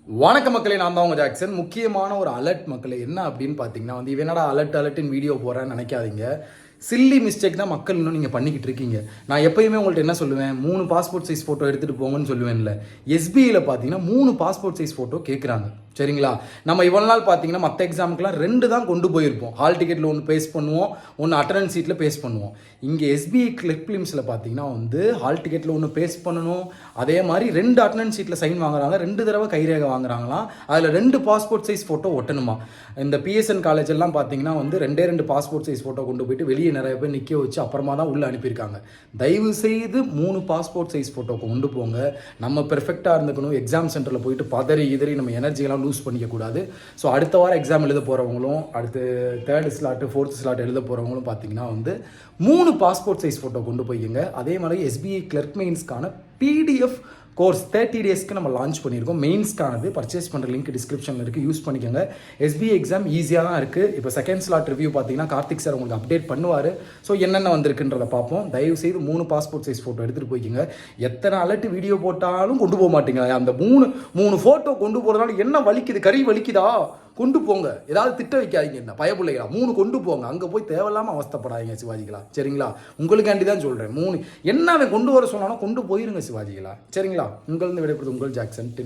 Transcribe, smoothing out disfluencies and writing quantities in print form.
வணக்க மக்களே, நான் தான் உங்கள் ஜாக்சன். முக்கியமான ஒரு அலர்ட் மக்களே. என்ன அப்படின்னு பார்த்தீங்கன்னா இவனடா அலர்ட்னு வீடியோ போகிறேன்னு நினைக்காதீங்க. சில்லி மிஸ்டேக் தான் மக்கள் இன்னும் நீங்கள் பண்ணிக்கிட்டு இருக்கீங்க. நான் எப்பயுமே உங்கள்கிட்ட என்ன சொல்லுவேன், 3 பாஸ்போர்ட் சைஸ் ஃபோட்டோ எடுத்துகிட்டு போங்கன்னு சொல்லுவேன்ல. எஸ்பிஐயில் பார்த்தீங்கன்னா 3 பாஸ்போர்ட் சைஸ் ஃபோட்டோ கேட்குறாங்க. சரிங்களா? நம்ம இவ்வளோ நாள் பார்த்தீங்கன்னா மற்ற எக்ஸாமுக்குலாம் 2 தான் கொண்டு போயிருப்போம். ஹால் டிக்கெட்டில் ஒன்று பேஸ்ட் பண்ணுவோம், ஒன்று அட்டண்டன்ஸ் சீட்டில் பேஸ்ட் பண்ணுவோம். இங்கே எஸ்பிஐ பிலிம்ஸில் பார்த்தீங்கன்னா ஹால் டிக்கெட்டில் ஒன்று பேஸ்ட் பண்ணணும், அதே மாதிரி 2 அட்டண்டன்ஸ் சீட்டில் சைன் வாங்குறாங்க, 2 தடவை கைரேகை வாங்குறாங்களாம். அதில் 2 பாஸ்போர்ட் சைஸ் ஃபோட்டோ ஒட்டணுமா. இந்த பிஎஸ்என் காலேஜ் எல்லாம் பார்த்தீங்கன்னா 2 பாஸ்போர்ட் சைஸ் ஃபோட்டோ கொண்டு போயிட்டு வெளியே நிறைய பேர் நிற்க வச்சு அப்புறமா தான் உள்ளே அனுப்பியிருக்காங்க. தயவு செய்து 3 பாஸ்போர்ட் சைஸ் ஃபோட்டோ கொண்டு போங்க. நம்ம பெர்ஃபெக்டாக இருந்துக்கணும். எக்ஸாம் சென்டரில் போயிட்டு பதறி நம்ம எனர்ஜியெல்லாம் லூஸ் பண்ணிக்கக்கூடாது. ஸோ அடுத்த வாரம் எக்ஸாம் எழுத போகிறவங்களும், அடுத்து 3rd ஸ்லாட்டு 4th ஸ்லாட் எழுத போகிறவங்களும் பார்த்தீங்கன்னா 3 பாஸ்போர்ட் சைஸ் ஃபோட்டோ கொண்டு போய்க்குங்க. அதே மாதிரி SBI கிளர்க் மெயின்ஸ்க்கான PDF கோர்ஸ் 30 டேஸ்க்கு நம்ம லான்ச் பண்ணியிருக்கோம். மெயின்ஸ்க்கானது பர்ச்சேஸ் பண்ணுற லிங்க் டிஸ்கிரிப்ஷனில் இருக்குது, யூஸ் பண்ணிக்கோங்க. SBI எக்ஸாம் ஈஸியாக தான் இருக்குது. இப்போ 2nd ஸ்லாட் ரிவ்யூ பார்த்தீங்கன்னா கார்த்திக் சார் உங்களுக்கு அப்டேட் பண்ணுவார். ஸோ என்னென்ன வந்திருக்குன்றதை பார்ப்போம். தயவு செய்து 3 பாஸ்போர்ட் சைஸ் ஃபோட்டோ எடுத்துகிட்டு போய்க்குங்க. எத்தனை அலர்ட் வீடியோ போட்டாலும் கொண்டு போக மாட்டீங்க. அந்த 3 ஃபோட்டோ கொண்டு போகிறதுனால என்ன வலிக்குது, கறி வலிக்குதா? கொண்டு போங்க. ஏதாவது திட்ட வைக்காதீங்க. என்ன பயப்பிள்ளைகளா, 3 கொண்டு போங்க. அங்கே போய் தேவையில்லாமல் அவஸ்தப்படாதீங்க சிவாஜிகளா. சரிங்களா? உங்களுக்காண்டி தான் சொல்கிறேன். 3 என்ன அவன் கொண்டு வர சொன்னாலும் கொண்டு போயிருங்க சிவாஜிகளா. சரிங்களா? உங்களிருந்து விடைபெறுது உங்கள் ஜாக்சன்.